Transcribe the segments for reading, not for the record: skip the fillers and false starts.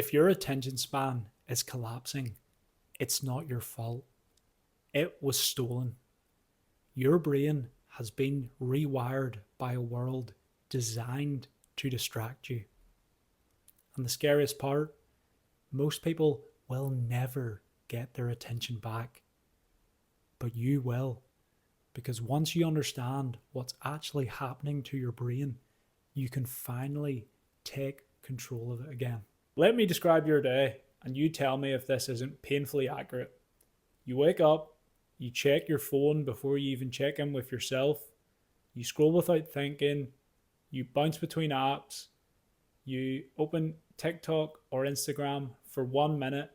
If your attention span is collapsing, it's not your fault. It was stolen. Your brain has been rewired by a world designed to distract you. And the scariest part, most people will never get their attention back. But you will. Because once you understand what's actually happening to your brain, you can finally take control of it again. Let me describe your day, and you tell me if this isn't painfully accurate. You wake up, you check your phone before you even check in with yourself, you scroll without thinking, you bounce between apps, you open TikTok or Instagram for 1 minute,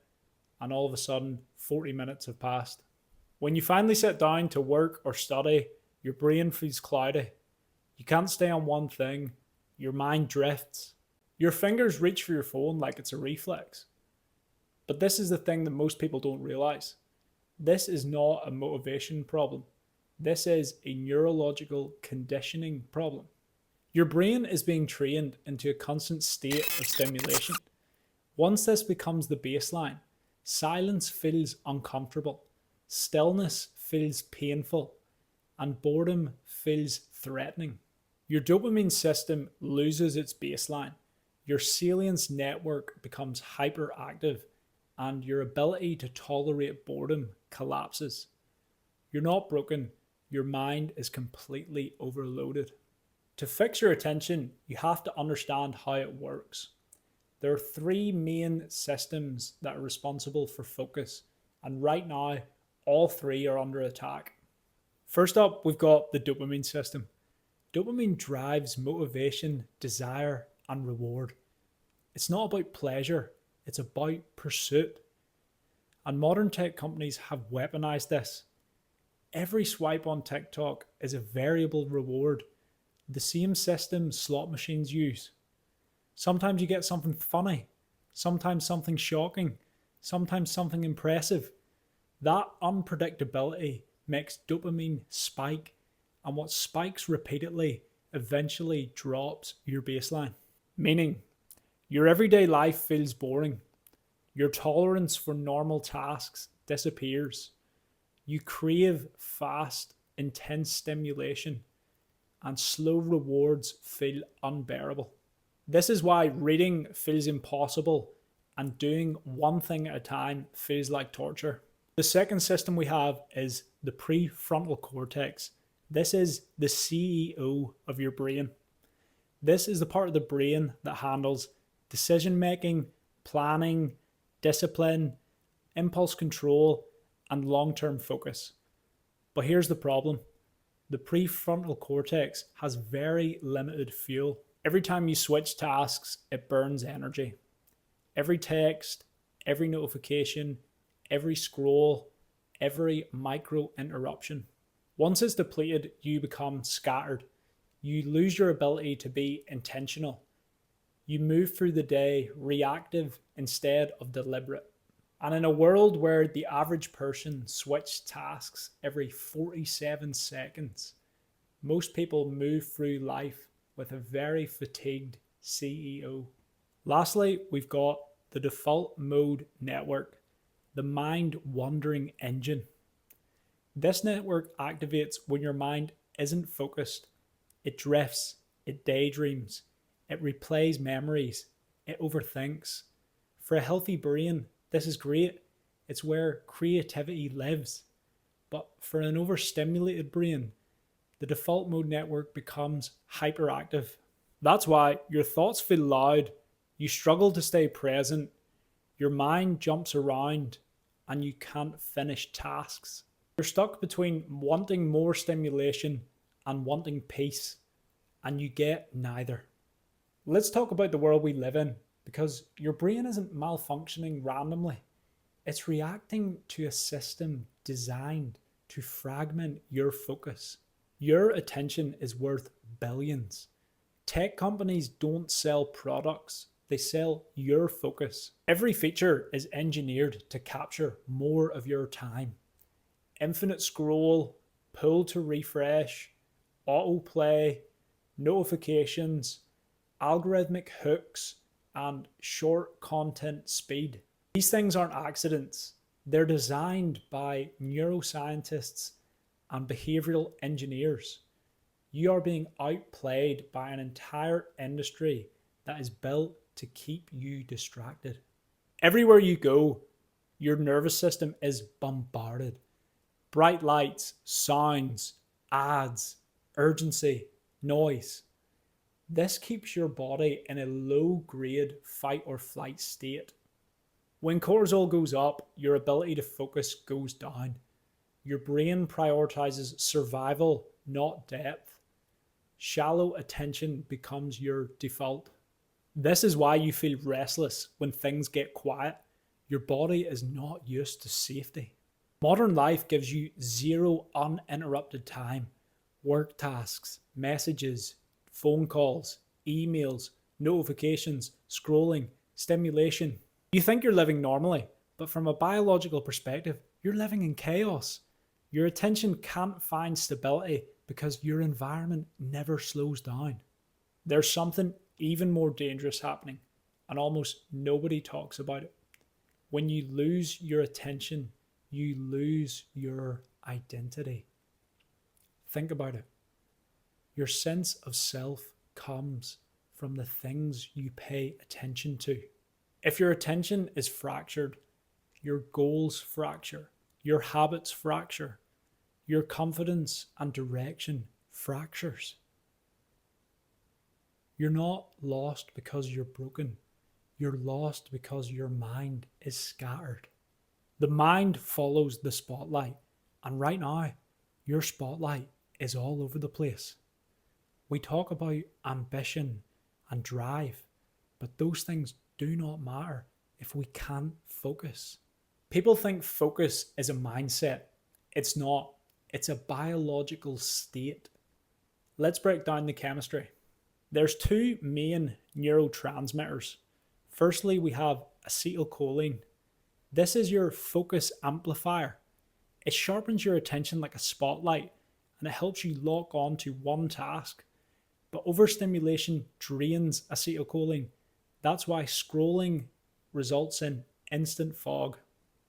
and all of a sudden 40 minutes have passed. When you finally sit down to work or study, your brain feels cloudy. You can't stay on one thing, your mind drifts. Your fingers reach for your phone like it's a reflex. But this is the thing that most people don't realize. This is not a motivation problem. This is a neurological conditioning problem. Your brain is being trained into a constant state of stimulation. Once this becomes the baseline, silence feels uncomfortable, stillness feels painful, and boredom feels threatening. Your dopamine system loses its baseline. Your salience network becomes hyperactive, and your ability to tolerate boredom collapses. You're not broken, your mind is completely overloaded. To fix your attention, you have to understand how it works. There are three main systems that are responsible for focus, and right now, all three are under attack. First up, we've got the dopamine system. Dopamine drives motivation, desire, and reward. It's not about pleasure, it's about pursuit. And modern tech companies have weaponized this. Every swipe on TikTok is a variable reward, the same system slot machines use. Sometimes you get something funny, sometimes something shocking, sometimes something impressive. That unpredictability makes dopamine spike, and what spikes repeatedly eventually drops your baseline. Meaning, your everyday life feels boring. Your tolerance for normal tasks disappears. You crave fast, intense stimulation, and slow rewards feel unbearable. This is why reading feels impossible and doing one thing at a time feels like torture. The second system we have is the prefrontal cortex. This is the CEO of your brain. This is the part of the brain that handles decision making, planning, discipline, impulse control, and long-term focus. But here's the problem. The prefrontal cortex has very limited fuel. Every time you switch tasks, it burns energy. Every text, every notification, every scroll, every micro interruption. Once it's depleted, you become scattered. You lose your ability to be intentional. You move through the day reactive instead of deliberate. And in a world where the average person switches tasks every 47 seconds, most people move through life with a very fatigued CEO. Lastly, we've got the default mode network, the mind wandering engine. This network activates when your mind isn't focused. It drifts, it daydreams, it replays memories, it overthinks. For a healthy brain, this is great. It's where creativity lives. But for an overstimulated brain, the default mode network becomes hyperactive. That's why your thoughts feel loud, you struggle to stay present, your mind jumps around, and you can't finish tasks. You're stuck between wanting more stimulation and wanting peace, and you get neither. Let's talk about the world we live in, because your brain isn't malfunctioning randomly. It's reacting to a system designed to fragment your focus. Your attention is worth billions. Tech companies don't sell products, they sell your focus. Every feature is engineered to capture more of your time. Infinite scroll, pull to refresh, autoplay, notifications, algorithmic hooks, and short content speed. These things aren't accidents. They're designed by neuroscientists and behavioral engineers. You are being outplayed by an entire industry that is built to keep you distracted. Everywhere you go, your nervous system is bombarded. Bright lights, sounds, ads, urgency, noise. This keeps your body in a low-grade fight or flight state. When cortisol goes up, your ability to focus goes down. Your brain prioritizes survival, not depth. Shallow attention becomes your default. This is why you feel restless when things get quiet. Your body is not used to safety. Modern life gives you zero uninterrupted time. Work tasks, messages, phone calls, emails, notifications, scrolling, stimulation. You think you're living normally, but from a biological perspective, you're living in chaos. Your attention can't find stability because your environment never slows down. There's something even more dangerous happening, and almost nobody talks about it. When you lose your attention, you lose your identity. Think about it. Your sense of self comes from the things you pay attention to. If your attention is fractured, your goals fracture, your habits fracture, your confidence and direction fractures. You're not lost because you're broken. You're lost because your mind is scattered. The mind follows the spotlight, and right now, your spotlight is all over the place. We talk about ambition and drive, but those things do not matter if we can't focus. People think focus is a mindset. It's not. It's a biological state. Let's break down the chemistry. There's two main neurotransmitters. Firstly, we have acetylcholine. This is your focus amplifier. It sharpens your attention like a spotlight, and it helps you lock on to one task. But overstimulation drains acetylcholine. That's why scrolling results in instant fog.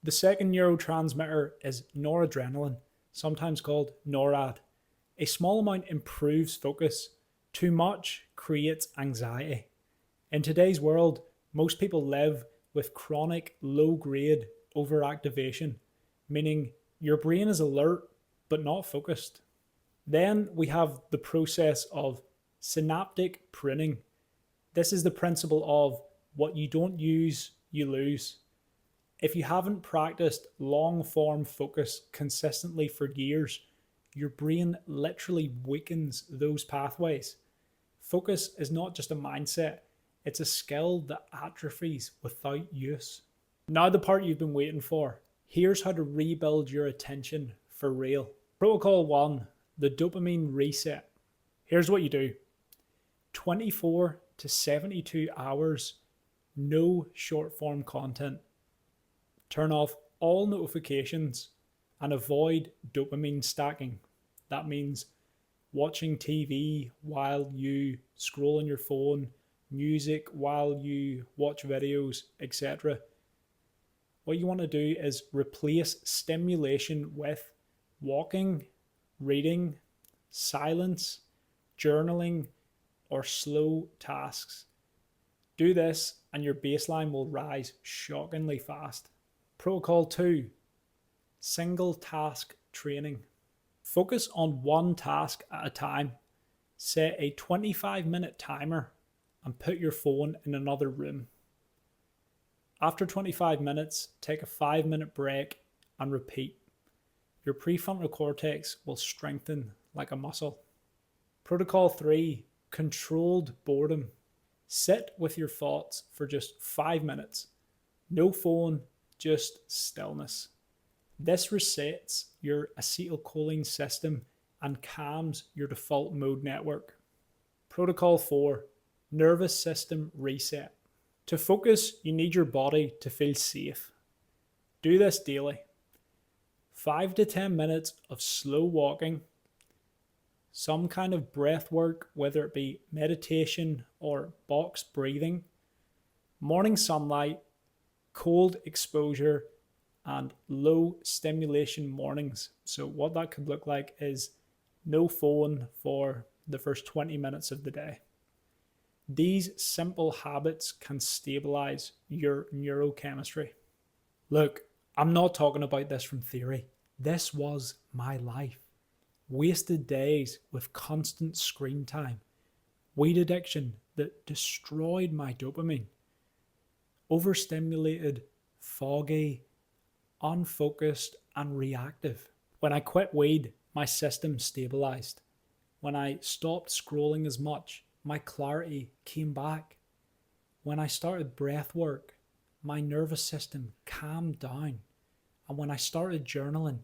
The second neurotransmitter is noradrenaline, sometimes called NORAD. A small amount improves focus. Too much creates anxiety. In today's world, most people live with chronic low-grade overactivation, meaning your brain is alert but not focused. Then we have the process of synaptic pruning. This is the principle of what you don't use, you lose. If you haven't practiced long-form focus consistently for years, your brain literally weakens those pathways. Focus is not just a mindset, it's a skill that atrophies without use. Now the part you've been waiting for. Here's how to rebuild your attention for real. Protocol 1, the dopamine reset. Here's what you do. 24 to 72 hours, no short form content. Turn off all notifications and avoid dopamine stacking. That means watching TV while you scroll on your phone, music while you watch videos, etc. What you want to do is replace stimulation with walking, reading, silence, journaling, or slow tasks. Do this and your baseline will rise shockingly fast. Protocol 2, single task training. Focus on one task at a time. Set a 25-minute timer and put your phone in another room. After 25 minutes, take a 5-minute break and repeat. Your prefrontal cortex will strengthen like a muscle. Protocol 3, controlled boredom. Sit with your thoughts for just 5 minutes. No phone, just stillness. This resets your acetylcholine system and calms your default mode network. Protocol 4, nervous system reset. To focus, you need your body to feel safe. Do this daily. 5 to 10 minutes of slow walking, some kind of breath work, whether it be meditation or box breathing, Morning sunlight, cold exposure, and low stimulation mornings. So, what that could look like is no phone for the first 20 minutes of the day. These simple habits can stabilize your neurochemistry. Look, I'm not talking about this from theory. This was my life. Wasted days with constant screen time, weed addiction that destroyed my dopamine, overstimulated, foggy, unfocused, and reactive. When I quit weed, my system stabilized. When I stopped scrolling as much, my clarity came back. When I started breath work, my nervous system calmed down. And when I started journaling,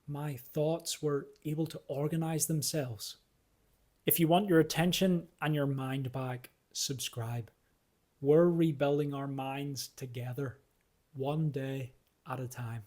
my thoughts were able to organize themselves. If you want your attention and your mind back, subscribe. We're rebuilding our minds together, one day at a time.